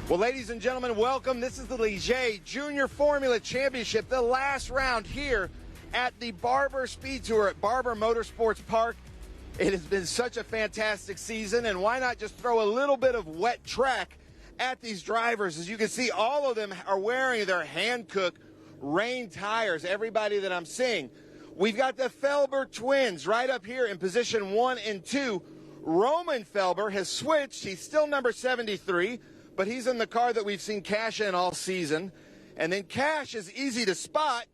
Well, ladies and gentlemen, welcome. This is the Ligier Junior Formula Championship, the last round here at the Barber SpeedTour at Barber Motorsports Park. It has been such a fantastic season, and why not just throw a little bit of wet track at these drivers? As you can see, all of them are wearing their hand-cooked rain tires, everybody that I'm seeing. We've got the Felber twins right up here in position 1 and 2. Roman Felber has switched. He's still number 73, but he's in the car that we've seen Cash in all season. And then Cash is easy to spot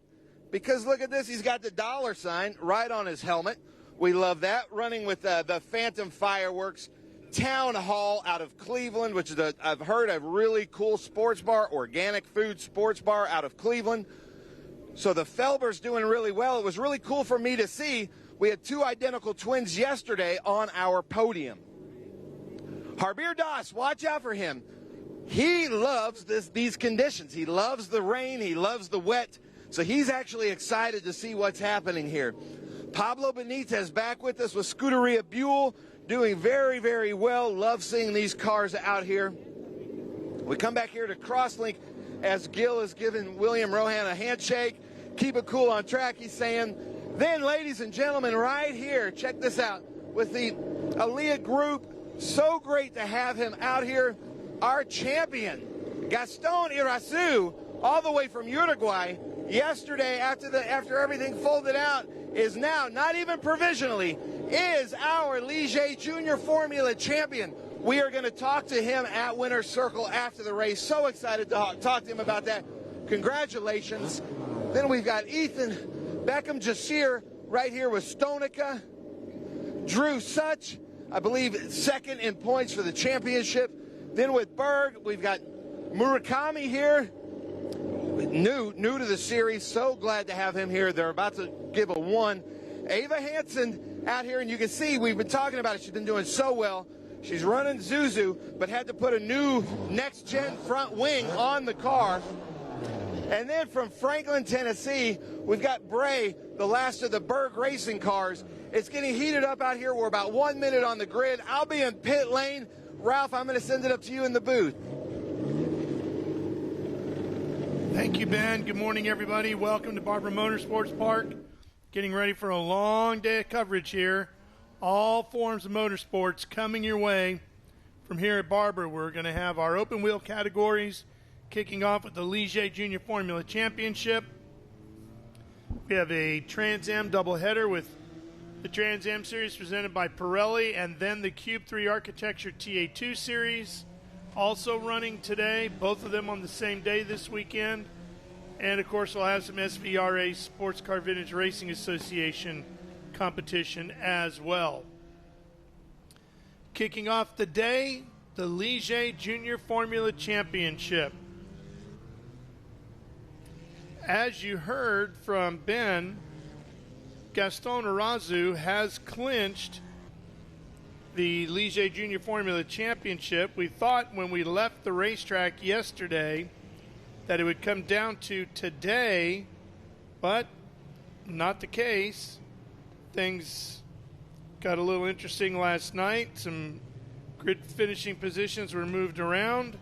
because look at this. He's got the dollar sign right on his helmet. We love that. Running with the Phantom Fireworks Town Hall out of Cleveland, which is, I've heard, a really cool sports bar, organic food sports bar out of Cleveland. So the Felber's doing really well. It was really cool for me to see. We had two identical twins yesterday on our podium. Harbir Das, watch out for him. He loves these conditions. He loves the rain. He loves the wet. So he's actually excited to see what's happening here. Pablo Benites back with us with Scuderia Buell, doing very, very well. Love seeing these cars out here. We come back here to Crosslink as Gil is giving William Rohan a handshake. Keep it cool on track, he's saying. Then, ladies and gentlemen, right here, check this out, with the Aliyah group. So great to have him out here. Our champion, Gastón Irazú, all the way from Uruguay, yesterday after everything folded out, is now, not even provisionally, is our Ligier Junior Formula champion. We are going to talk to him at Winner's Circle after the race. So excited to talk to him about that. Congratulations. Then we've got Ethan, Beckham, Jacir right here with Stonica. Drew Szuch, I believe, second in points for the championship. Then with Berg, we've got Murakami here, new to the series. So glad to have him here. They're about to give a 1. Ava Hanssen out here, and you can see we've been talking about it. She's been doing so well. She's running Zuzu, but had to put a new next-gen front wing on the car. And then from Franklin, Tennessee, we've got Bray, the last of the Berg racing cars. It's getting heated up out here. We're about 1 minute on the grid. I'll be in pit lane. Ralph, I'm going to send it up to you in the booth. Thank you, Ben. Good morning, everybody. Welcome to Barber Motorsports Park. Getting ready for a long day of coverage here. All forms of motorsports coming your way from here at Barber. We're going to have our open wheel categories kicking off with the Ligier Junior Formula Championship. We have a Trans Am doubleheader with the Trans Am Series presented by Pirelli, and then the Cube 3 Architecture TA2 Series also running today, both of them on the same day this weekend. And, of course, we'll have some SVRA, Sports Car Vintage Racing Association competition as well. Kicking off the day, the Ligier Junior Formula Championship. As you heard from Ben, Gastón Irazú has clinched the Ligier Junior Formula Championship. We thought when we left the racetrack yesterday that it would come down to today, but not the case. Things got a little interesting last night. Some grid finishing positions were moved around,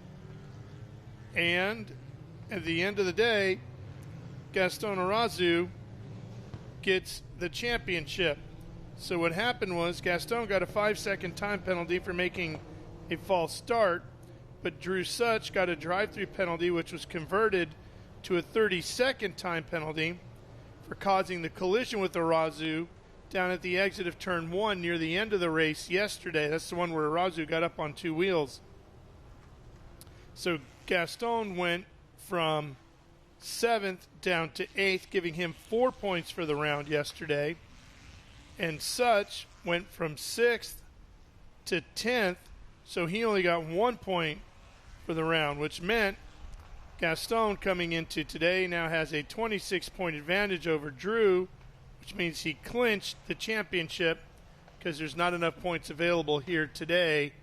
and at the end of the day, Gastón Irazú gets the championship. So what happened was Gastón got a 5-second time penalty for making a false start, but Drew Szuch got a drive-through penalty, which was converted to a 30-second time penalty for causing the collision with Irazú down at the exit of turn 1 near the end of the race yesterday. That's the one where Irazú got up on 2 wheels. So Gastón went from 7th down to 8th, giving him 4 points for the round yesterday. And Szuch went from 6th to 10th, so he only got 1 point for the round, which meant Gastón coming into today now has a 26-point advantage over Drew, which means he clinched the championship because there's not enough points available here today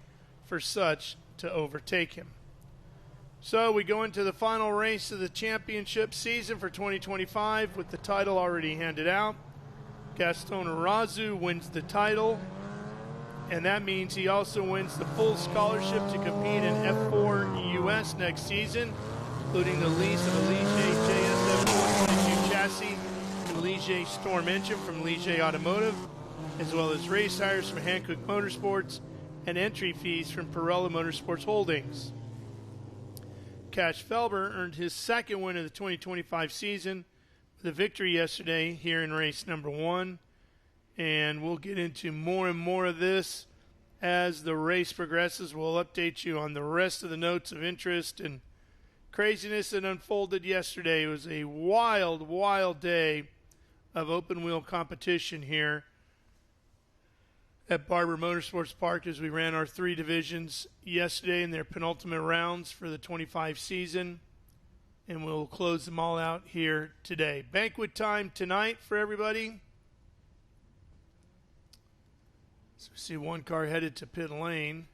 for Szuch to overtake him. So we go into the final race of the championship season for 2025 with the title already handed out. Gastón Irazú wins the title. and that means he also wins the full scholarship to compete in F4 U.S. next season, including the lease of a Ligier JFC 422 chassis and Ligier Storm engine from Ligier Automotive, as well as race hires from Hankook Motorsports and entry fees from Pirelli Motorsports Holdings. Cash Felber earned his second win of the 2025 season with a victory yesterday here in race number 1. And we'll get into more and more of this as the race progresses. We'll update you on the rest of the notes of interest and craziness that unfolded yesterday. It was a wild, wild day of open wheel competition here at Barber Motorsports Park as we ran our 3 divisions yesterday in their penultimate rounds for the 25 season. And we'll close them all out here today. Banquet time tonight for everybody. So we see one car headed to pit lane.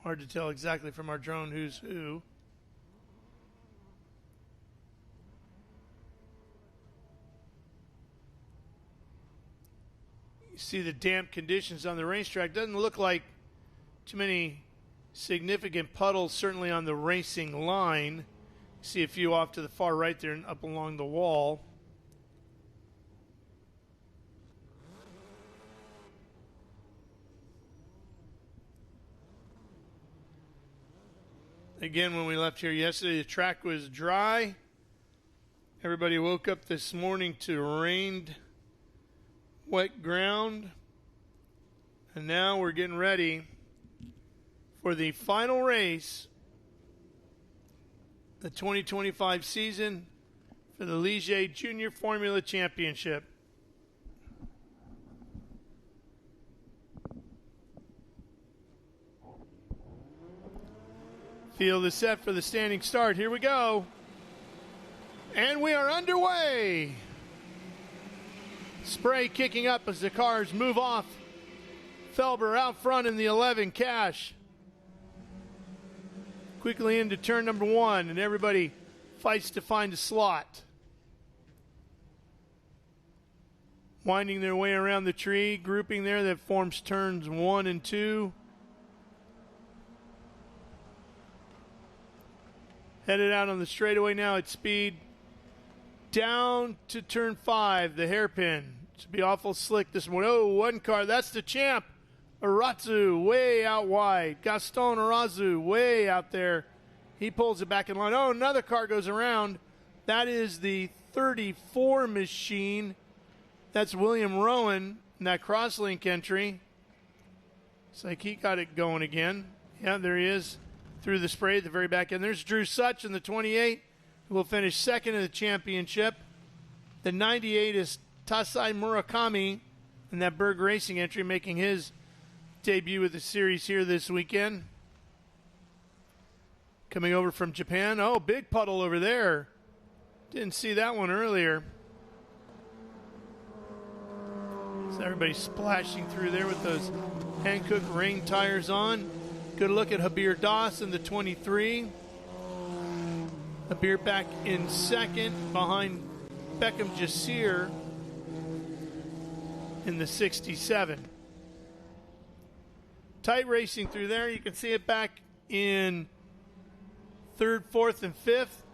Hard to tell exactly from our drone who's who. You see the damp conditions on the racetrack. Doesn't look like too many significant puddles, certainly on the racing line. You see a few off to the far right there and up along the wall. Again, when we left here yesterday, the track was dry. Everybody woke up this morning to rained, wet ground. And now we're getting ready for the final race, the 2025 season for the Ligier Junior Formula Championship. Field is set for the standing start. Here we go. And we are underway. Spray kicking up as the cars move off. Felber out front in the 11, Cash. Quickly into turn number 1, and everybody fights to find a slot. Winding their way around the tree, grouping there that forms turns 1 and 2. Headed out on the straightaway now at speed. Down to turn 5, the hairpin. Should be awful slick this morning. Oh, one car. That's the champ. Irazú way out wide. Gastón Irazú way out there. He pulls it back in line. Oh, another car goes around. That is the 34 machine. That's William Rohan in that Crosslink entry. It's like he got it going again. Yeah, there he is. Through the spray at the very back end. There's Drew Szuch in the 28, who will finish second in the championship. The 98 is Tasai Murakami in that Berg Racing entry, making his debut with the series here this weekend. Coming over from Japan. Oh, big puddle over there. Didn't see that one earlier. So everybody's splashing through there with those Hankook rain tires on. Good look at Harbir in the 23. Harbir back in second behind Beckham Jacir in the 67. Tight racing through there. You can see it back in third, fourth, and fifth.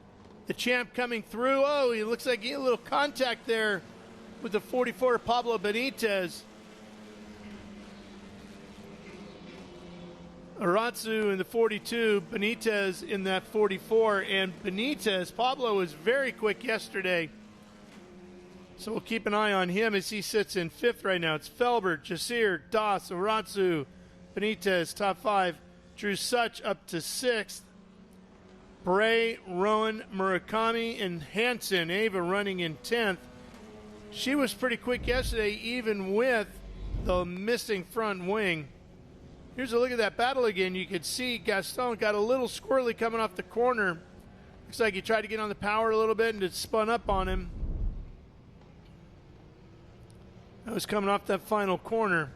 The champ coming through. Oh, he looks like he had a little contact there with the 44 Pablo Benites. Irazú in the 42, Benites in that 44, and Benites, Pablo was very quick yesterday, so we'll keep an eye on him as he sits in fifth right now. It's Felber, Jacir, Irazú, Benites, top 5, Drew Szuch up to 6th, Bray, Rohan, Murakami, and Hanssen, Ava running in 10th. She was pretty quick yesterday, even with the missing front wing. Here's a look at that battle again. You could see Gastón got a little squirrely coming off the corner. Looks like he tried to get on the power a little bit and it spun up on him. That was coming off that final corner.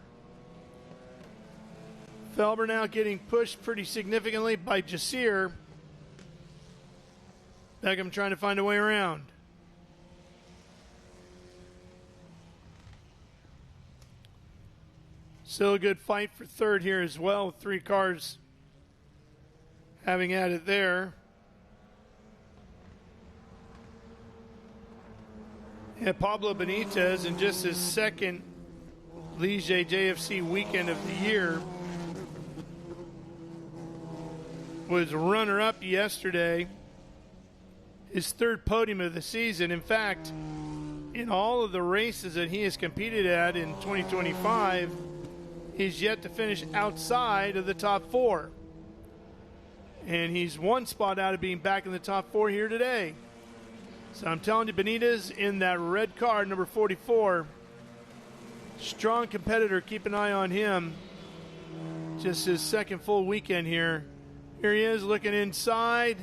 Felber now getting pushed pretty significantly by Jacir. Beckham trying to find a way around. Still a good fight for third here as well, with 3 cars having at it there. And Pablo Benites, in just his second Ligier JFC weekend of the year, was runner-up yesterday. His 3rd podium of the season. In fact, in all of the races that he has competed at in 2025, he's yet to finish outside of the top 4. And he's 1 spot out of being back in the top 4 here today. So I'm telling you, Benites in that red car, number 44, strong competitor. Keep an eye on him. Just his 2nd full weekend here. Here he is looking inside,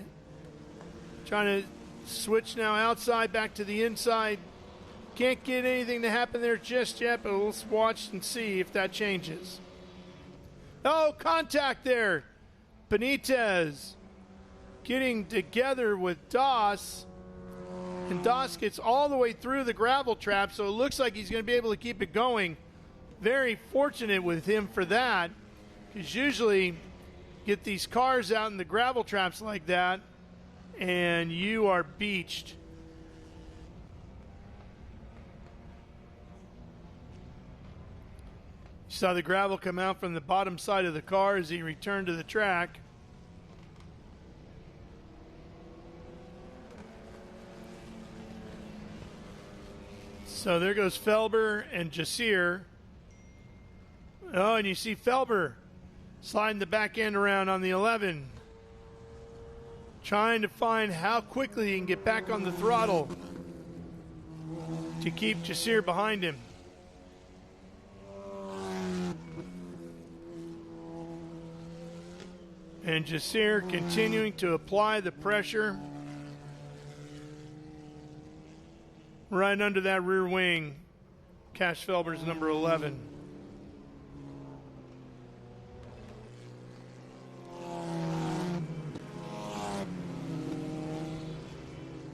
trying to switch now outside back to the inside. Can't get anything to happen there just yet, but let's watch and see if that changes. Oh, contact there. Benites getting together with Doss. And Doss gets all the way through the gravel trap, so it looks like he's going to be able to keep it going. Very fortunate with him for that, because usually get these cars out in the gravel traps like that, and you are beached. You saw the gravel come out from the bottom side of the car as he returned to the track. So there goes Felber and Jacir. Oh, and you see Felber sliding the back end around on the 11. Trying to find how quickly he can get back on the throttle to keep Jacir behind him. And Jacir continuing to apply the pressure right under that rear wing. Cash Felber's number 11.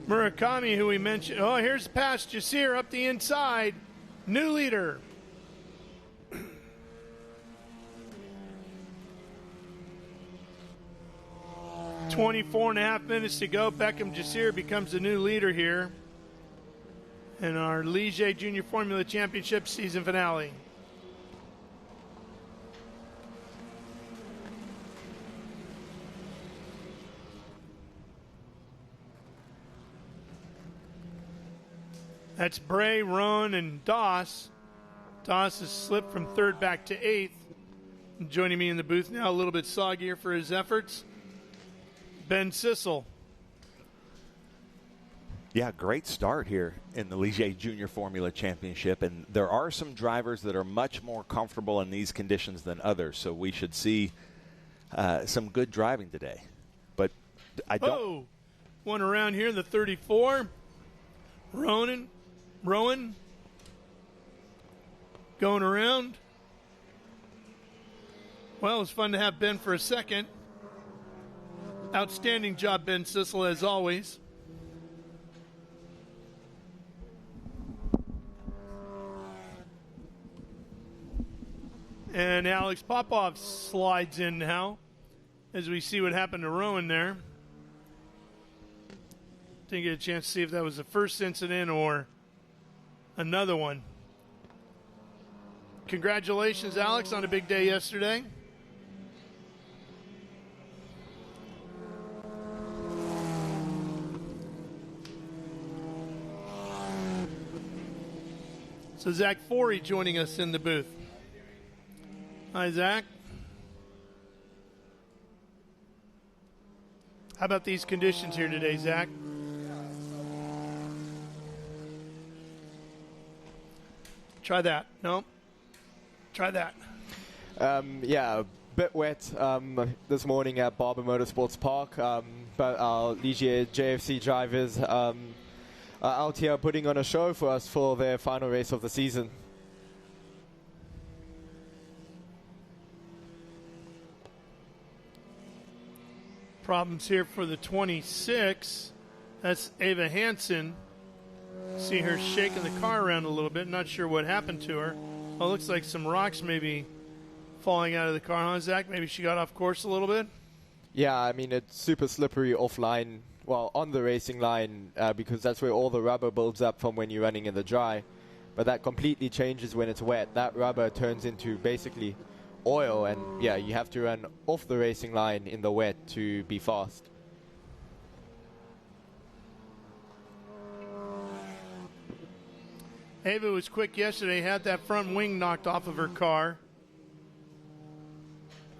Murakami, who we mentioned. Oh, here's the pass. Jacir up the inside. New leader. 24.5 minutes to go. Beckham Jacir becomes the new leader here in our Ligier Junior Formula Championship season finale. That's Bray, Rohan, and Doss. Doss has slipped from 3rd back to 8th. And joining me in the booth now, a little bit soggier for his efforts, Ben Sissel. Yeah, great start here in the Ligier Junior Formula Championship, and there are some drivers that are much more comfortable in these conditions than others, so we should see some good driving today. But I don't... Oh, one around here, the 34. Rohan going around. Well, it's fun to have Ben for a second. Outstanding job, Ben Sissel, as always. And Alex Popov slides in now as we see what happened to Rohan there. Didn't get a chance to see if that was the first incident or another one. Congratulations, Alex, on a big day yesterday. So Zach Forey joining us in the booth. Hi, Zach. How about these conditions here today, Zach? Try that. No? Try that. Yeah, a bit wet this morning at Barber Motorsports Park, but our Ligier JFC drivers are out here putting on a show for us for their final race of the season. Problems here for the 26. That's Ava Hanssen. See her shaking the car around a little bit. Not sure what happened to her. Oh, looks like some rocks maybe falling out of the car, huh, Zach? Maybe she got off course a little bit? Yeah, I mean, it's super slippery offline, well, on the racing line, because that's where all the rubber builds up from when you're running in the dry. But that completely changes when it's wet. That rubber turns into basically oil, and yeah, you have to run off the racing line in the wet to be fast. Ava was quick yesterday, had that front wing knocked off of her car.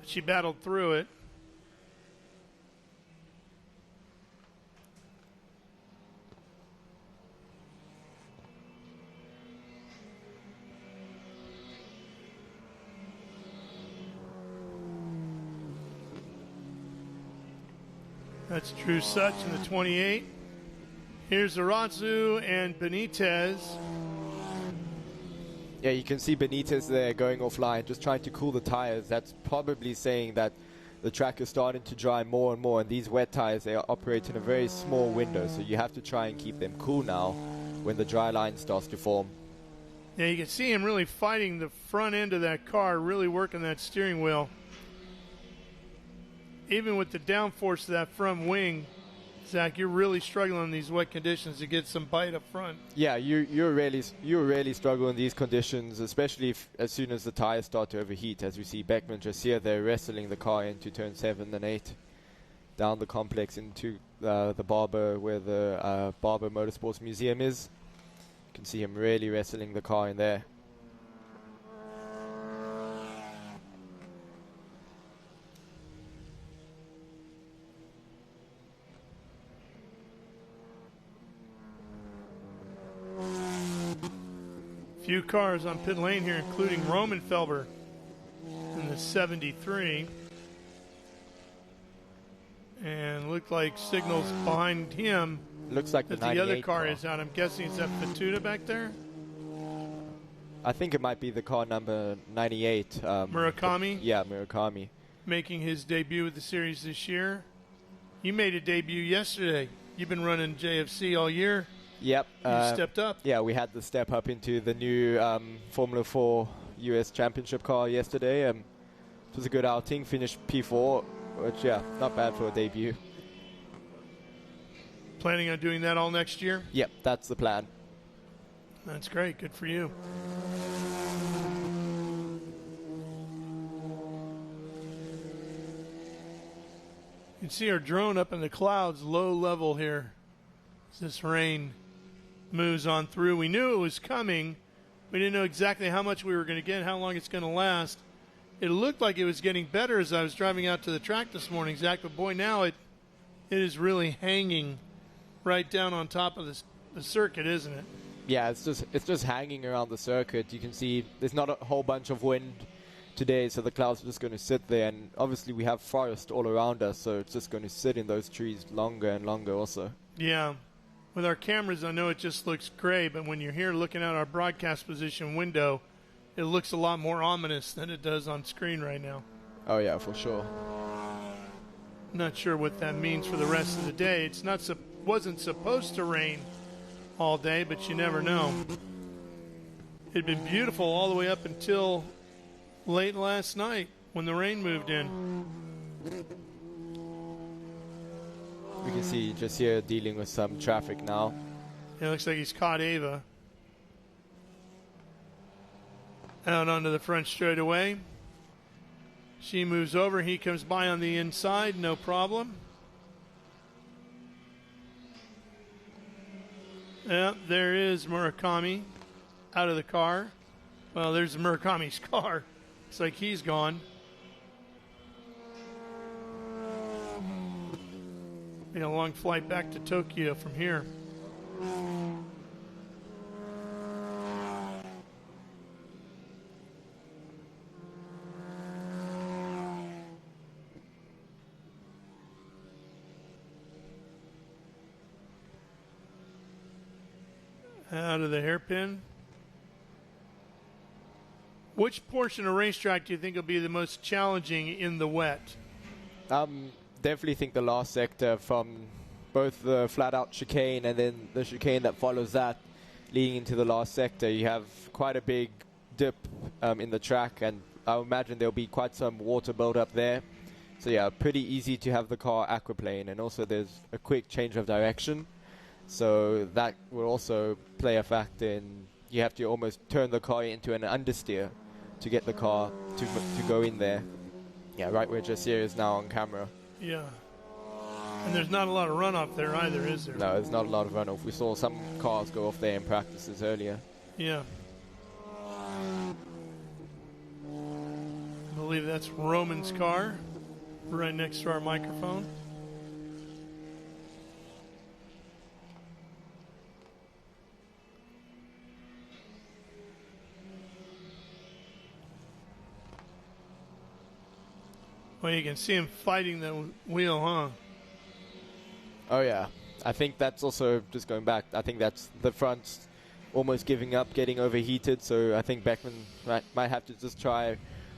She battled through it. That's Drew Szuch in the 28. Here's Irazú and Benites. Yeah, you can see Benites there going offline, just trying to cool the tires. That's probably saying that the track is starting to dry more and more, and these wet tires, they operate in a very small window, so you have to try and keep them cool now when the dry line starts to form. Yeah, you can see him really fighting the front end of that car, really working that steering wheel. Even with the downforce of that front wing, Zach, you're really struggling in these wet conditions to get some bite up front. Yeah, you're really struggling in these conditions, especially as soon as the tires start to overheat. As we see Beckham and Jacir, they're wrestling the car into turn 7 and 8, down the complex into the Barber, where the Barber Motorsports Museum is. You can see him really wrestling the car in there. Few cars on pit lane here, including Roman Felber in the 73. And looked like signals behind him. Looks like that the other car is out. I'm guessing it's that Fatutta back there? I think it might be the car number 98. Murakami? Yeah, Murakami. Making his debut with the series this year. You made a debut yesterday. You've been running JFC all year. Yep. You stepped up. Yeah, we had the step up into the new Formula 4 U.S. Championship car yesterday. It was a good outing. Finished P4, which, yeah, not bad for a debut. Planning on doing that all next year? Yep, that's the plan. That's great. Good for you. You can see our drone up in the clouds, low level here, as this rain moves on through. We knew it was coming. We didn't know exactly how much we were going to get, how long it's going to last. It looked like it was getting better as I was driving out to the track this morning, Zach, but boy, now it is really hanging right down on top of the circuit, isn't it? Yeah, it's just hanging around the circuit. You can see there's not a whole bunch of wind today, so the clouds are just going to sit there, and obviously we have forest all around us, so it's just going to sit in those trees longer and longer also. Yeah. With our cameras, I know it just looks gray, but when you're here looking at our broadcast position window, it looks a lot more ominous than it does on screen right now. Oh, yeah, for sure. Not sure what that means for the rest of the day. It's wasn't supposed to rain all day, but you never know. It had been beautiful all the way up until late last night when the rain moved in. We can see just here dealing with some traffic now. It looks like he's caught Ava. Out onto the front straightaway. She moves over. He comes by on the inside. No problem. Yep, there is Murakami out of the car. Well, there's Murakami's car. Looks like he's gone. A long flight back to Tokyo from here. Out of the hairpin. Which portion of racetrack do you think will be the most challenging in the wet? Definitely think the last sector, from both the flat-out chicane and then the chicane that follows that, leading into the last sector. You have quite a big dip in the track, and I imagine there'll be quite some water build-up there. So yeah, pretty easy to have the car aquaplane, and also there's a quick change of direction. So that will also play a factor in, you have to almost turn the car into an understeer to get the car to go in there. Yeah, right where Jacir is now on camera. Yeah. And there's not a lot of runoff there either, is there? No, there's not a lot of runoff. We saw some cars go off there in practices earlier. Yeah. I believe that's Roman's car, right next to our microphone. Well, you can see him fighting the wheel, huh? Oh, yeah. I think that's also, just going back, I think that's the front almost giving up, getting overheated. So I think Beckham might have to just try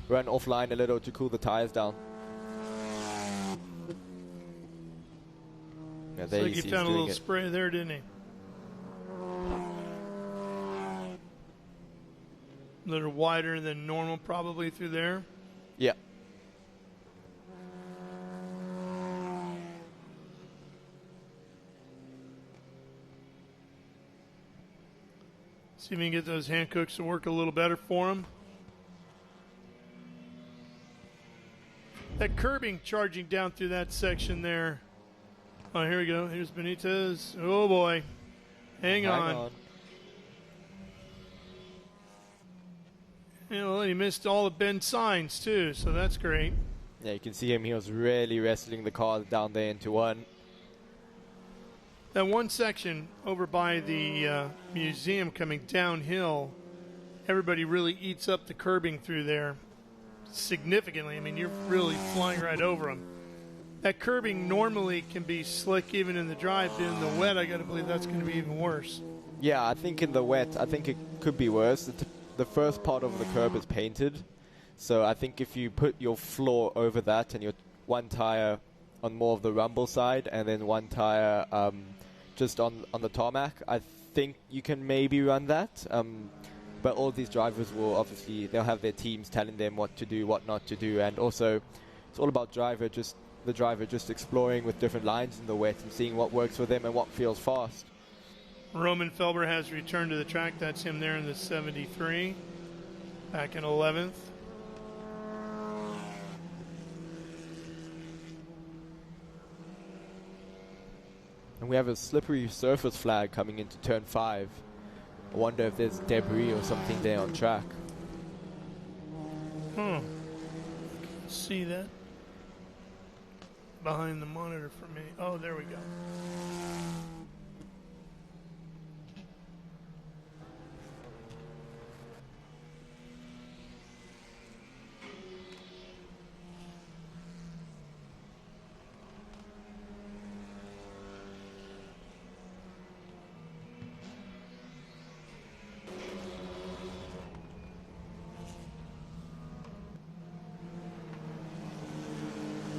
run offline a little to cool the tires down. Yeah, Looks like he found a little spray there, didn't he? A little wider than normal probably through there. Yeah. See if we can get those hand cooks to work a little better for him. That curbing charging down through that section there. Oh, here we go. Here's Benites. Oh, boy. Hang on. You know, he missed all the bend signs, too, so that's great. Yeah, you can see him. He was really wrestling the car down there into one. That one section over by the museum coming downhill, everybody really eats up the curbing through there significantly. I mean, you're really flying right over them. That curbing normally can be slick even in the drive, but in the wet, I got to believe that's going to be even worse. Yeah, I think in the wet, I think it could be worse. The first part of the curb is painted, so I think if you put your floor over that and your one tire on more of the rumble side and then one tire just on the tarmac, I think you can maybe run that. But all these drivers will obviously, they'll have their teams telling them what to do, what not to do, and also it's all about the driver just exploring with different lines in the wet and seeing what works for them and what feels fast. Roman Felber has returned to the track. That's him there in the 73, back in 11th. And we have a slippery surface flag coming into turn 5. I wonder if there's debris or something there on track. See that? Behind the monitor for me. Oh, there we go.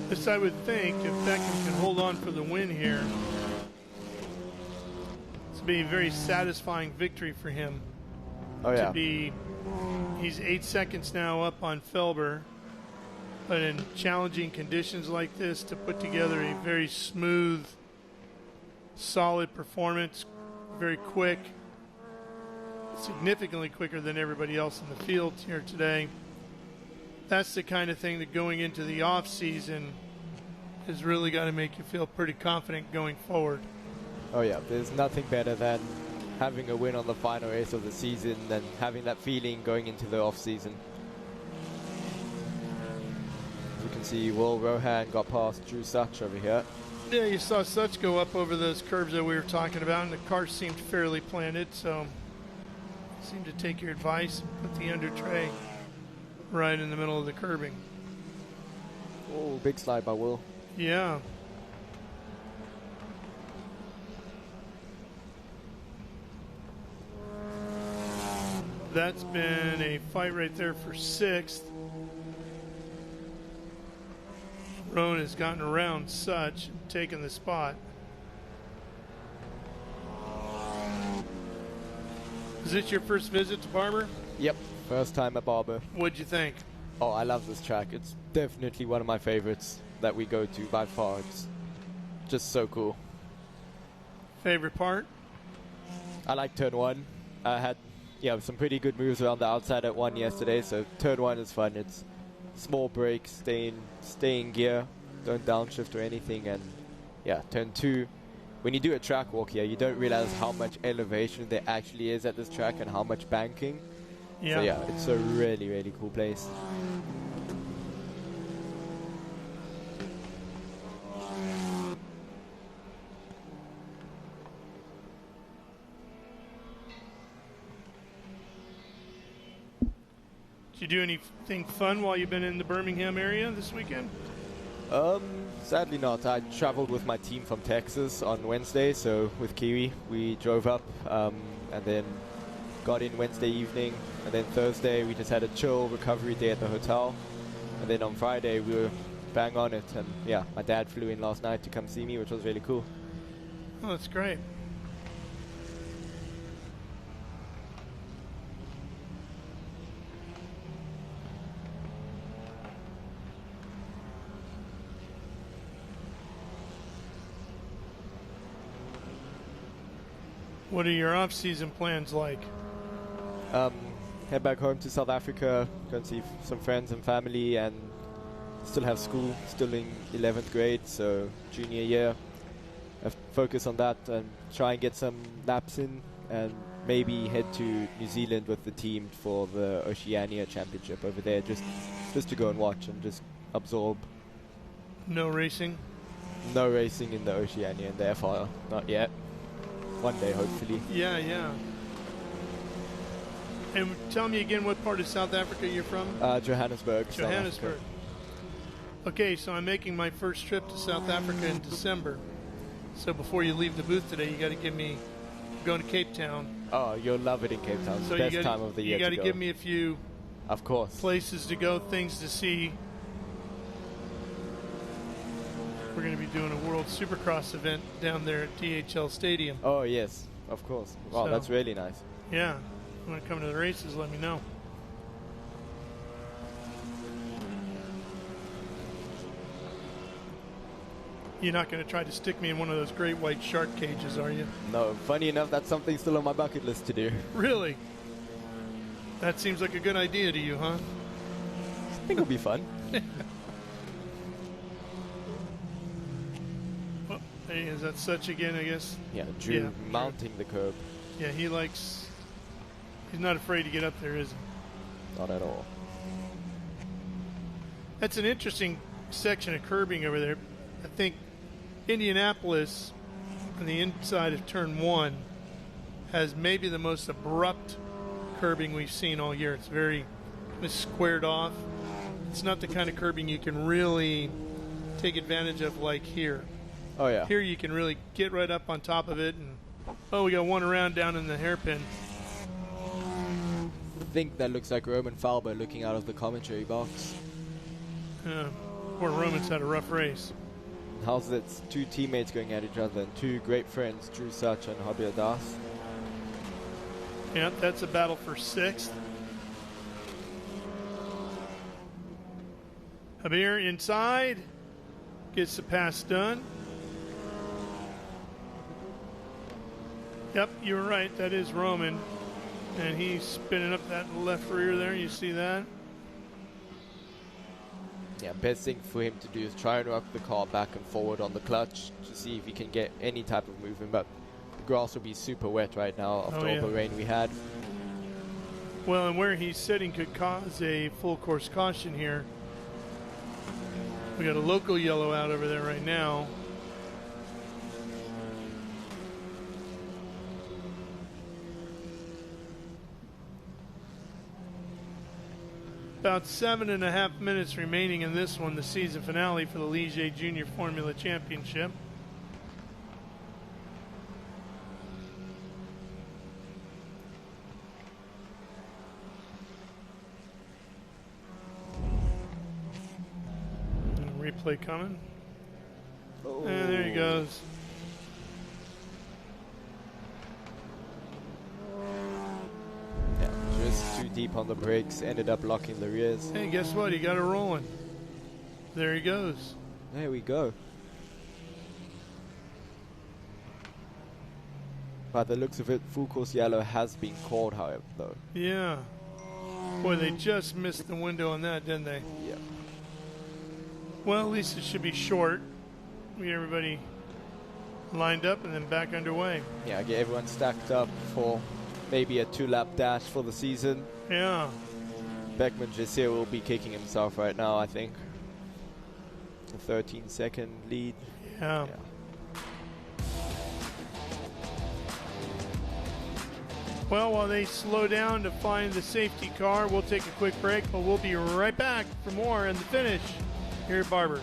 This, I would think, if Beckham can hold on for the win here, this would be a very satisfying victory for him. Oh, yeah. He's 8 seconds now up on Felber, but in challenging conditions like this, to put together a very smooth, solid performance, very quick, significantly quicker than everybody else in the field here today. That's the kind of thing that going into the off season has really got to make you feel pretty confident going forward. Oh yeah, there's nothing better than having a win on the final race of the season and having that feeling going into the off season. As you can see, Rohan got past Szuch over here. Yeah, you saw Szuch go up over those curves that we were talking about, and the car seemed fairly planted, so seemed to take your advice and put the under tray right in the middle of the curbing. Oh, big slide by Will. Yeah. That's been a fight right there for 6th. Rohan has gotten around Szuch and taken the spot. Is this your first visit to Barber? Yep, first time at Barber. What'd you think? Oh, I love this track. It's definitely one of my favorites that we go to by far. It's just so cool. Favorite part? I like turn 1. I had some pretty good moves around the outside at 1 yesterday, so turn 1 is fun. It's small brakes, stay in gear, don't downshift or anything, and yeah, turn 2. When you do a track walk here, you don't realize how much elevation there actually is at this track and how much banking. Yeah. So yeah, it's a really, really cool place. Did you do anything fun while you've been in the Birmingham area this weekend? Sadly not. I traveled with my team from Texas on Wednesday, so with Kiwi we drove up and then got in Wednesday evening, and then Thursday we just had a chill recovery day at the hotel, and then on Friday we were bang on it, and yeah, my dad flew in last night to come see me, which was really cool. Oh, that's great. What are your off-season plans like? Head back home to South Africa, go and see some friends and family, and still have school, still in 11th grade, so junior year. Have to focus on that and try and get some laps in, and maybe head to New Zealand with the team for the Oceania Championship over there, just to go and watch and just absorb. No racing? No racing in the Oceania and the F4, not yet. One day, hopefully. Yeah, yeah. And tell me again what part of South Africa you're from? Johannesburg. Johannesburg. Okay, so I'm making my first trip to South Africa in December. So before you leave the booth today, you got to give me, going to Cape Town. Oh, you'll love it in Cape Town. It's So the best time of the year to go. You got to give me a few of course places to go, things to see. We're going to be doing a World Supercross event down there at DHL Stadium. Oh, yes, of course. Wow, So, that's really nice. Yeah. When I come to the races, let me know. You're not going to try to stick me in one of those great white shark cages, are you? No, funny enough, that's something still on my bucket list to do. Really? That seems like a good idea to you, huh? I think it'll be fun. Well, hey, is that Szuch again, I guess? Yeah, Drew mounting the curb. Yeah, he's not afraid to get up there, is he? Not at all. That's an interesting section of curbing over there. I think Indianapolis on the inside of turn 1 has maybe the most abrupt curbing we've seen all year. It's very squared off. It's not the kind of curbing you can really take advantage of like here. Oh, yeah. Here you can really get right up on top of it, and we got one around down in the hairpin. I think that looks like Roman Felber looking out of the commentary box. Poor Roman's had a rough race. How's it? Two teammates going at each other, and two great friends, Drew Szuch and Harbir Das. Yeah, that's a battle for 6th. Harbir inside, gets the pass done. Yep, you're right, that is Roman. And he's spinning up that left rear there, you see that? Yeah, best thing for him to do is try and rock the car back and forward on the clutch to see if he can get any type of movement, but the grass will be super wet right now after all the rain we had. Well, and where he's sitting could cause a full course caution here. We got a local yellow out over there right now. About 7.5 minutes remaining in this one, the season finale for the Ligier Junior Formula Championship. Replay coming. Oh. And there he goes. Yeah, just two deep on the brakes, ended up locking the rears. Hey, guess what? He got it rolling. There he goes. There we go. By the looks of it, full course yellow has been called, however, though. Yeah. Boy, they just missed the window on that, didn't they? Yeah. Well, at least it should be short. We get everybody lined up and then back underway. Yeah, get everyone stacked up for maybe a 2-lap dash for the season. Yeah. Beckman Jacir will be kicking himself right now, I think. A 13-second lead. Yeah. Well, while they slow down to find the safety car, we'll take a quick break, but we'll be right back for more in the finish here at Barber.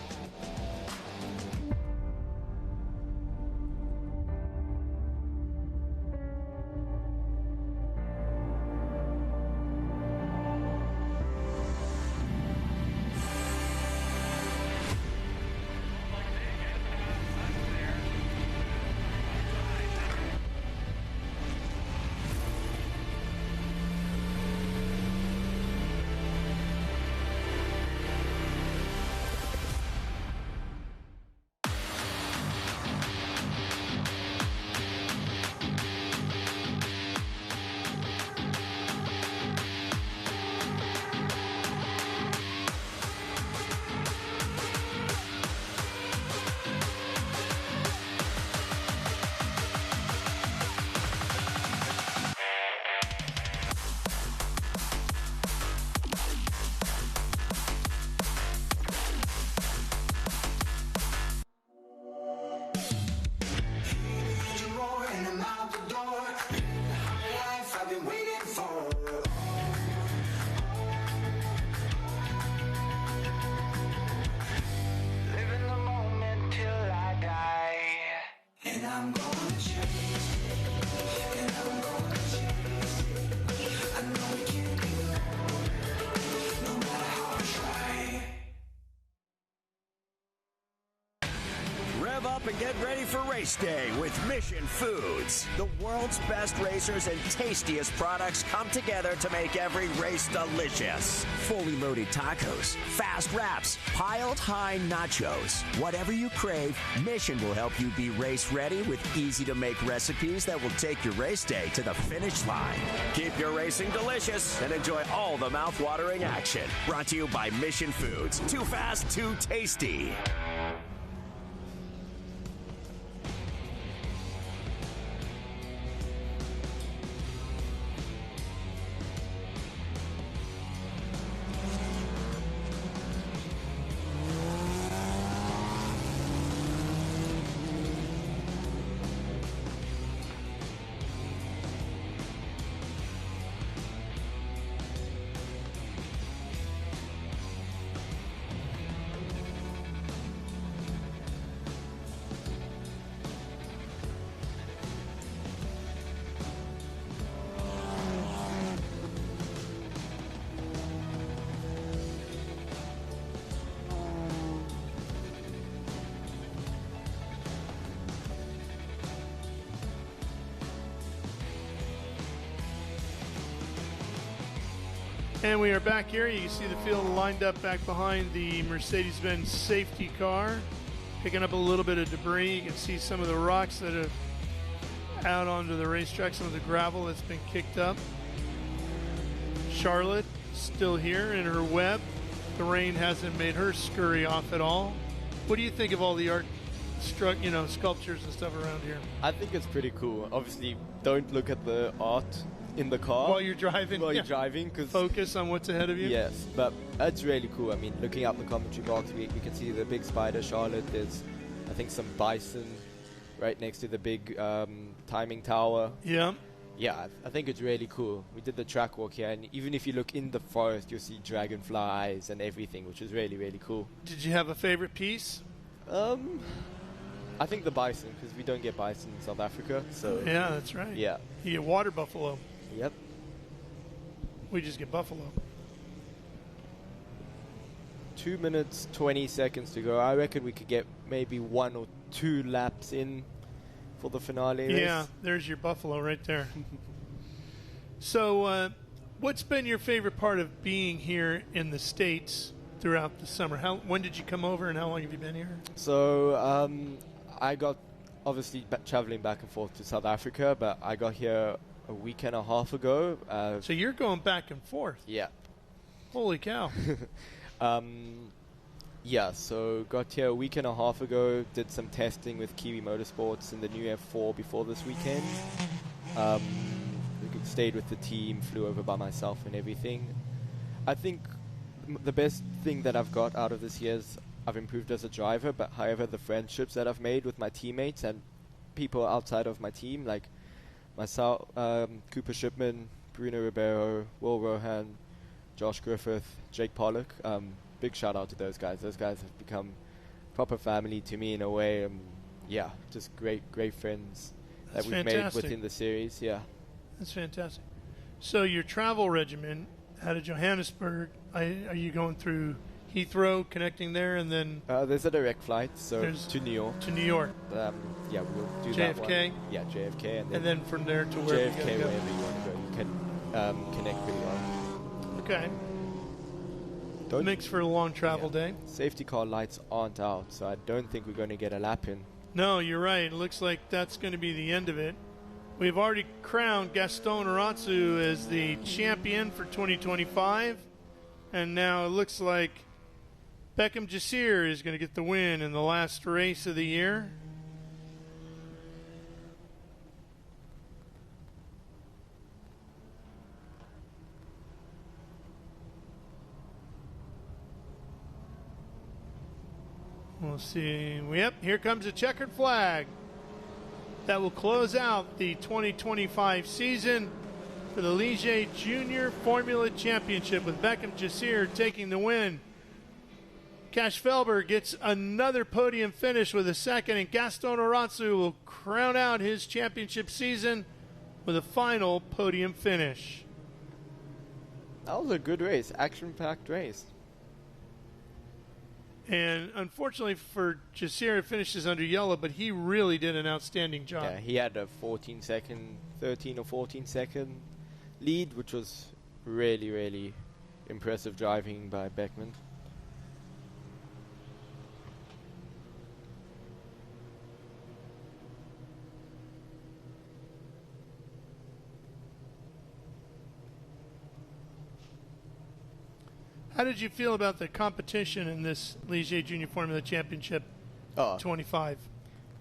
And get ready for race day with Mission Foods. The world's best racers and tastiest products come together to make every race delicious. Fully loaded tacos, fast wraps, piled high nachos. Whatever you crave, Mission will help you be race ready with easy to make recipes that will take your race day to the finish line. Keep your racing delicious and enjoy all the mouth-watering action. Brought to you by Mission Foods. Too fast, too tasty. And we are back here. You can see the field lined up back behind the Mercedes-Benz safety car, picking up a little bit of debris. You can see some of the rocks that are out onto the racetrack, some of the gravel that's been kicked up. Charlotte still here in her web. The rain hasn't made her scurry off at all. What do you think of all the art, sculptures and stuff around here? I think it's pretty cool. Obviously, don't look at the art in the car while you're driving. Cause focus on what's ahead of you. Yes, but it's really cool. I mean, looking up the commentary box, we can see the big spider Charlotte. There's, I think, some bison right next to the big timing tower. Yeah. Yeah, I think it's really cool. We did the track walk here, and even if you look in the forest, you'll see dragonflies and everything, which is really, really cool. Did you have a favorite piece? I think the bison, because we don't get bison in South Africa. So yeah, that's right. Yeah. You get water buffalo. Yep. We just get buffalo. 2 minutes, 20 seconds to go. I reckon we could get maybe 1 or 2 laps in for the finale race. Yeah, there's your buffalo right there. So what's been your favorite part of being here in the States throughout the summer? When did you come over, and how long have you been here? So I got obviously traveling back and forth to South Africa, but I got here a week and a half ago. So you're going back and forth? Yeah. Holy cow. Yeah, so got here a week and a half ago, did some testing with Kiwi Motorsports in the new F4 before this weekend. Stayed with the team, flew over by myself and everything. I think the best thing that I've got out of this year is I've improved as a driver, but however the friendships that I've made with my teammates and people outside of my team, like myself, Cooper Shipman, Bruno Ribeiro, Will Rohan, Josh Griffith, Jake Pollock, big shout out to those guys. Those guys have become proper family to me in a way. Yeah, just great friends that we've made within the series. Yeah. That's fantastic. So your travel regimen out of Johannesburg, are you going through Heathrow, connecting there, and then... there's a direct flight, so to New York. To New York. Yeah, we'll do JFK? that one. Yeah, JFK. And then from there to wherever JFK, wherever you want to go. You can connect pretty well. Okay. Makes for a long travel day. Safety car lights aren't out, so I don't think we're going to get a lap in. No, you're right. It looks like that's going to be the end of it. We've already crowned Gastón Irazú as the champion for 2025. And now it looks like Beckham Jacir is going to get the win in the last race of the year. We'll see. Yep, here comes a checkered flag. That will close out the 2025 season for the Ligier Junior Formula Championship, with Beckham Jacir taking the win. Cash Felber gets another podium finish with a second, and Gastón Irazú will crown out his championship season with a final podium finish. That was a good race, action-packed race. And unfortunately for Jacir, it finishes under yellow, but he really did an outstanding job. Yeah, he had a 13 or 14 second lead, which was really, really impressive driving by Beckman. How did you feel about the competition in this Ligier Junior Formula Championship 25?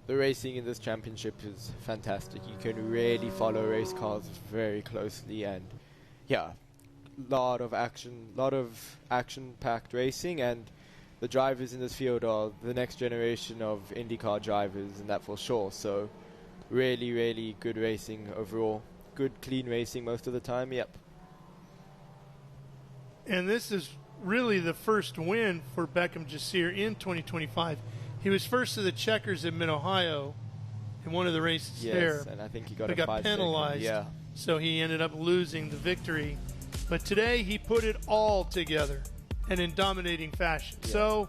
The racing in this championship is fantastic. You can really follow race cars very closely, and yeah, lot of action-packed racing, and the drivers in this field are the next generation of IndyCar drivers, and that for sure. So really, really good racing overall. Good, clean racing most of the time, yep. And this is really the first win for Beckham Jacir in 2025. He was first to the checkers in Mid-Ohio in one of the races there. Yes, and I think he got penalized. Yeah. So he ended up losing the victory. But today he put it all together and in dominating fashion. Yeah. So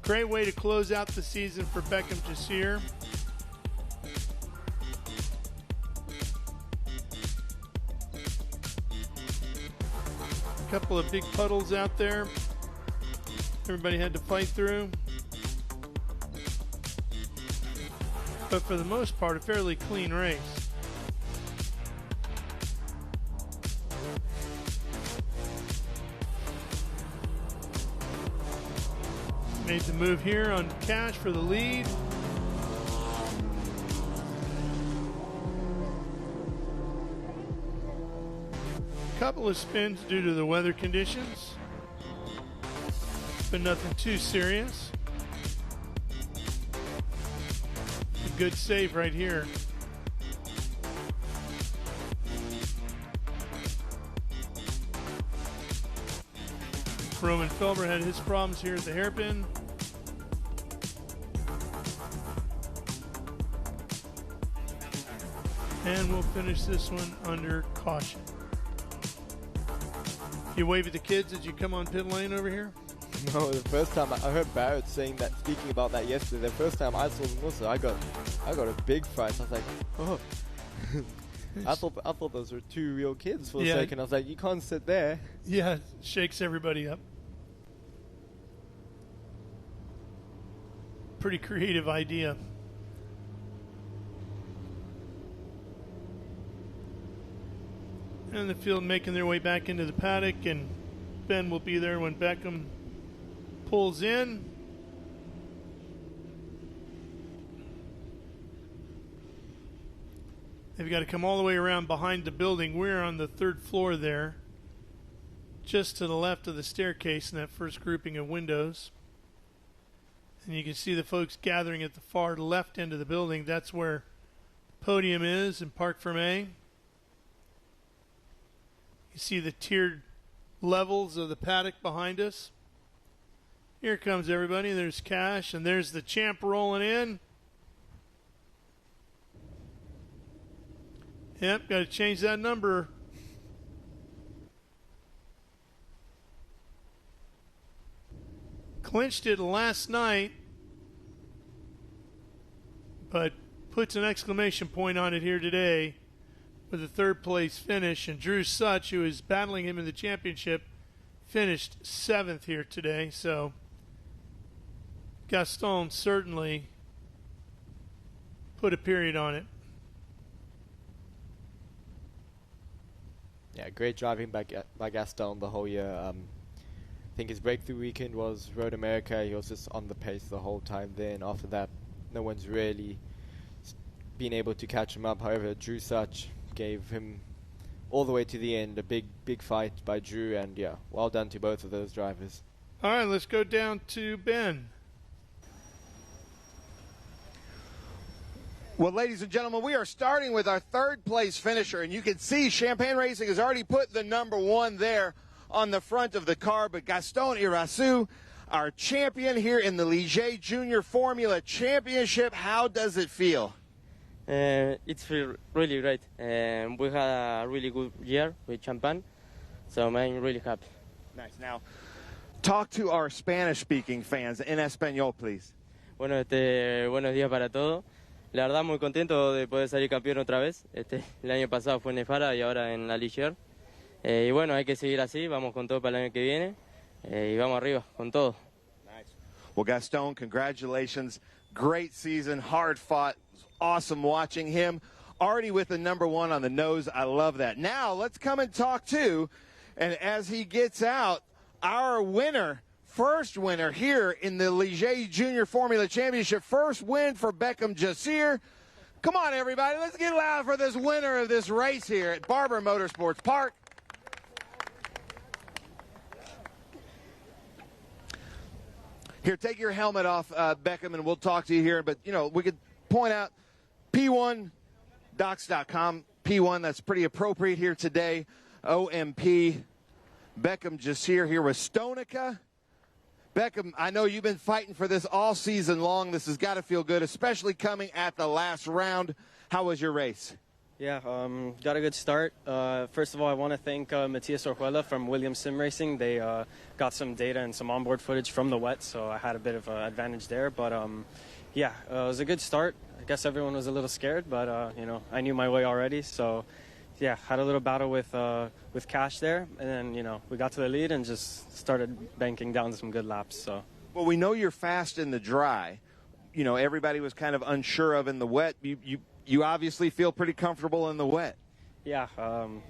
great way to close out the season for Beckham Jacir. Couple of big puddles out there everybody had to fight through, but for the most part a fairly clean race. Made the move here on Cash for the lead. Couple of spins due to the weather conditions, but nothing too serious. A good save right here. Roman Felber had his problems here at the hairpin. And we'll finish this one under caution. You wave at the kids as you come on pit lane over here? No, the first time I heard Barrett saying that, speaking about that yesterday. The first time I saw them also, I got a big fright. I was like, oh. I thought those were two real kids for a second. I was like, you can't sit there. Yeah, shakes everybody up. Pretty creative idea. And the field making their way back into the paddock, and Ben will be there when Beckham pulls in. They've got to come all the way around behind the building. We're on the third floor there, just to the left of the staircase in that first grouping of windows. And you can see the folks gathering at the far left end of the building. That's where the podium is in Parc Fermé. You see the tiered levels of the paddock behind us. Here comes everybody. There's Cash, and there's the champ rolling in. Yep, got to change that number. Clinched it last night, but puts an exclamation point on it here today with a third place finish. And Drew Szuch, who is battling him in the championship, finished 7th here today. So Gastón certainly put a period on it. Yeah, great driving by Gastón the whole year. I think his breakthrough weekend was Road America. He was just on the pace the whole time there, and after that, no one's really been able to catch him up. However, Drew Szuch gave him all the way to the end. A big fight by Drew, and yeah, well done to both of those drivers. All right, let's go down to Ben. Well, ladies and gentlemen, we are starting with our third place finisher, and you can see Champagne Racing has already put the number 1 there on the front of the car, but Gastón Irazú, our champion here in the Ligier Junior Formula Championship, how does it feel? It feels really great. We had a really good year with Champagne, so I'm really happy. Nice. Now, talk to our Spanish-speaking fans in Español, please. Bueno, buenos días para todos. La verdad, muy contento de poder salir campeón otra vez. El año pasado fue en Nefara y ahora en la Ligier. Y bueno, hay que seguir así. Vamos con todo para el año que viene. Y vamos arriba, con todo. Nice. Well, Gastón, congratulations. Great season, hard fought. Awesome watching him. Already with the number 1 on the nose. I love that. Now, let's come and talk to, and as he gets out, our winner, first winner here in the Ligier Junior Formula Championship. First win for Beckham Jacir. Come on, everybody. Let's get loud for this winner of this race here at Barber Motorsports Park. Here, take your helmet off, Beckham, and we'll talk to you here. But, you know, we could point out P1docs.com. P1, that's pretty appropriate here today. OMP. Beckham Jacir here with Stonica. Beckham, I know you've been fighting for this all season long. This has got to feel good, especially coming at the last round. How was your race? Yeah, got a good start. First of all, I want to thank Matías Orjuela from Williams Sim Racing. They got some data and some onboard footage from the wet, so I had a bit of an advantage there. But yeah, it was a good start. I guess everyone was a little scared, but you know, I knew my way already. So yeah, had a little battle with Cash there, and then you know we got to the lead and just started banking down some good laps. So well, we know you're fast in the dry. You know, everybody was kind of unsure of in the wet. You obviously feel pretty comfortable in the wet. Yeah,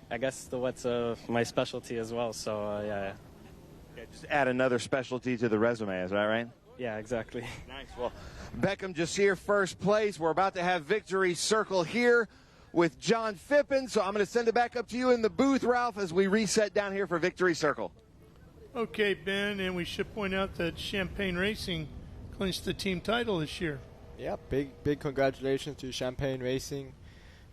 I guess the wet's my specialty as well. So yeah. Just add another specialty to the resume, is that right? Yeah, exactly. Nice. Well, Beckham Jacir, first place. We're about to have victory circle here with John Phippen, so I'm going to send it back up to you in the booth, Ralph, as we reset down here for victory circle. Okay, Ben, and we should point out that Champagne Racing clinched the team title this year. Yeah, big congratulations to Champagne Racing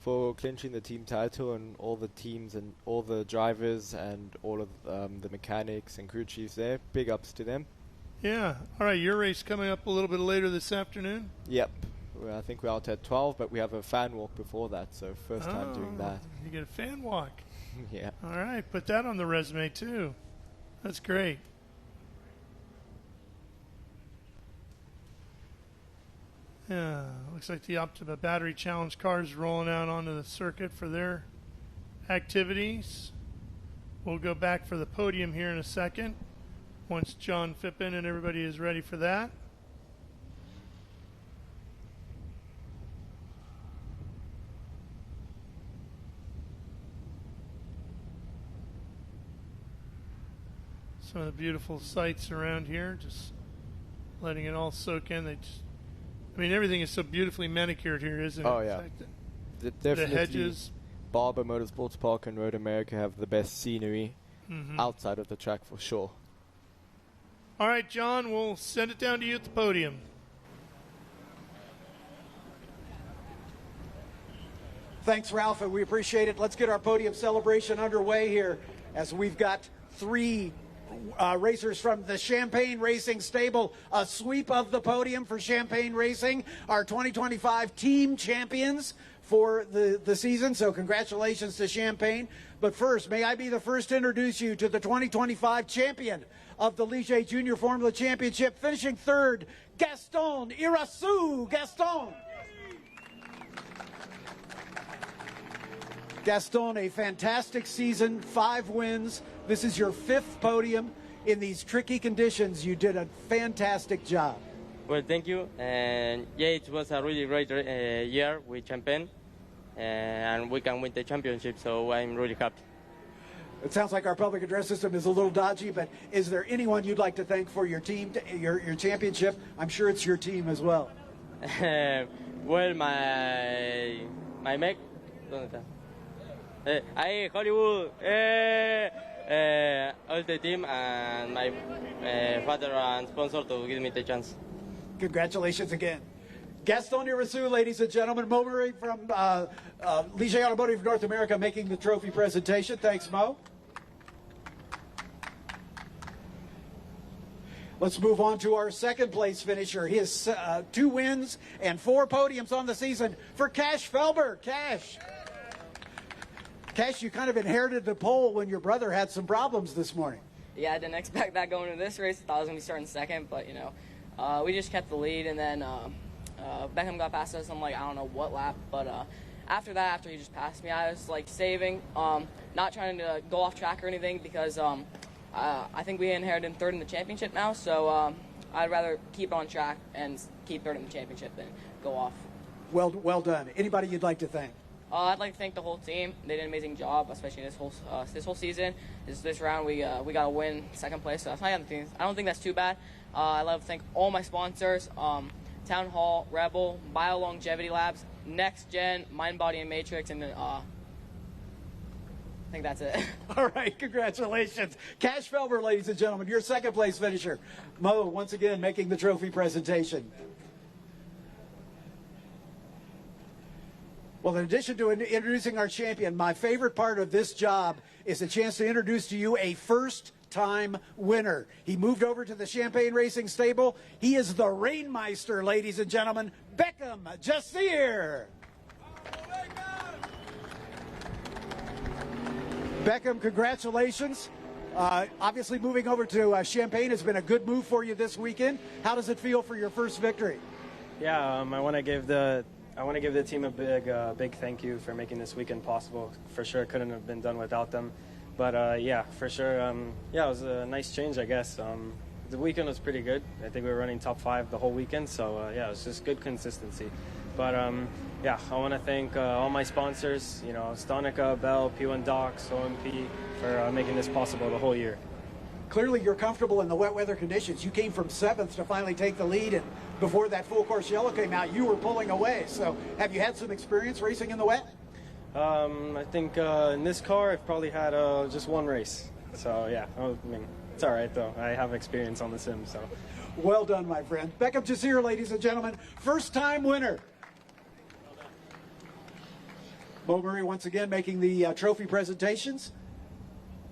for clinching the team title, and all the teams and all the drivers and all of the mechanics and crew chiefs there. Big ups to them. Yeah. All right, your race coming up a little bit later this afternoon? Yep. Well, I think we're out at 12, but we have a fan walk before that, so first time doing that. You get a fan walk. Yeah. All right, put that on the resume too. That's great. Yeah, looks like the Optima Battery Challenge cars rolling out onto the circuit for their activities. We'll go back for the podium here in a second once John Phippen and everybody is ready for that. Some of the beautiful sights around here, just letting it all soak in. I mean, everything is so beautifully manicured here, isn't it? Oh, yeah. The hedges. Barber Motorsports Park and Road America have the best scenery outside of the track for sure. All right, John, we'll send it down to you at the podium. Thanks, Ralph, and we appreciate it. Let's get our podium celebration underway here as we've got three racers from the Champagne Racing stable. A sweep of the podium for Champagne Racing, our 2025 team champions for the season. So congratulations to Champagne. But first, may I be the first to introduce you to the 2025 champion of the Ligier Junior Formula Championship, finishing third, Gastón Irazú. Gastón. Gastón, a fantastic season, 5 wins. This is your 5th podium in these tricky conditions. You did a fantastic job. Well, thank you. And yeah, it was a really great year with Champagne, and we can win the championship, so I'm really happy. It sounds like our public address system is a little dodgy, but is there anyone you'd like to thank for your team, your championship? I'm sure it's your team as well. Well, my mech, hey, Hollywood, all the team, and my father and sponsor to give me the chance. Congratulations again. Gastón Irazú, ladies and gentlemen. Mo Murray from Ligier Automotive North America making the trophy presentation. Thanks, Mo. Let's move on to our second place finisher. He has 2 wins and 4 podiums on the season for Cash Felber. Cash, you kind of inherited the pole when your brother had some problems this morning. Yeah, I didn't expect that going into this race. I thought I was going to be starting second, but, you know, we just kept the lead, and then Beckham got past us on, like, I don't know what lap, but after that, after he just passed me, I was, like, saving, not trying to go off track or anything, because I think we inherited third in the championship now, so I'd rather keep on track and keep third in the championship than go off. Well done. Anybody you'd like to thank? I'd like to thank the whole team. They did an amazing job, especially this whole season. This round, we got to win second place. So I don't think that's too bad. I'd love to thank all my sponsors: Town Hall, Rebel, Bio Longevity Labs, Next Gen, Mind, Body, and Matrix, and I think that's it. All right, congratulations, Cash Felber, ladies and gentlemen, your second place finisher. Mo, once again, making the trophy presentation. Well, in addition to introducing our champion, my favorite part of this job is a chance to introduce to you a first-time winner. He moved over to the Champagne Racing stable. He is the Rainmeister, ladies and gentlemen, Beckham, Jacir. Beckham, congratulations. Obviously, moving over to Champagne has been a good move for you this weekend. How does it feel for your first victory? Yeah, I want to give the team a big thank you for making this weekend possible. For sure, couldn't have been done without them. But yeah, for sure, yeah, it was a nice change, I guess. The weekend was pretty good. I think we were running top 5 the whole weekend, so yeah, it was just good consistency. But yeah, I want to thank all my sponsors, you know, Stonica, Bell, P1 Docs, OMP, for making this possible the whole year. Clearly you're comfortable in the wet weather conditions. You came from 7th to finally take the lead, and before that full course yellow came out, you were pulling away. So have you had some experience racing in the wet? I think in this car I've probably had just 1 race. So yeah, I mean, it's all right though. I have experience on the sim, so. Well done, my friend. Beckham Jacir, ladies and gentlemen, first-time winner. Mo Murray once again making the trophy presentations.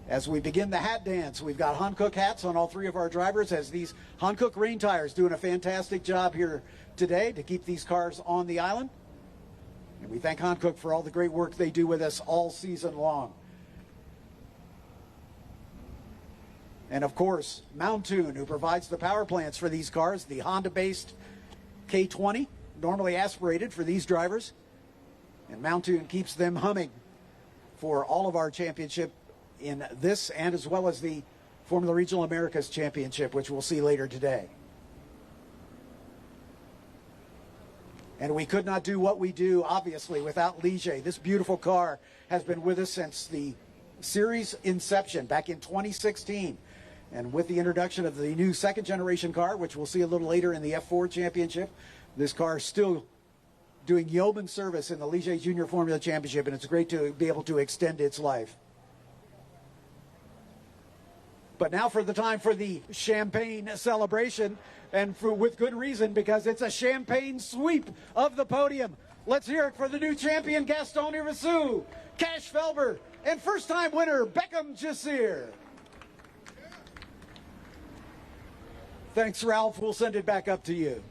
As we begin the hat dance, we've got Hankook hats on all 3 of our drivers, as these Hankook rain tires doing a fantastic job here today to keep these cars on the island. And we thank Hankook for all the great work they do with us all season long. And of course, Mountoon, who provides the power plants for these cars, the Honda-based K20, normally aspirated for these drivers. And Mountoon keeps them humming for all of our championship in this and as well as the Formula Regional Americas Championship, which we'll see later today. And we could not do what we do, obviously, without Ligier. This beautiful car has been with us since the series inception back in 2016. And with the introduction of the new second-generation car, which we'll see a little later in the F4 Championship, this car is still doing yeoman service in the Ligier Junior Formula Championship, and it's great to be able to extend its life. But now for the time for the champagne celebration, and with good reason, because it's a champagne sweep of the podium. Let's hear it for the new champion, Gastón Irazú, Cash Felber, and first-time winner, Beckham Jacir. Thanks, Ralph. We'll send it back up to you.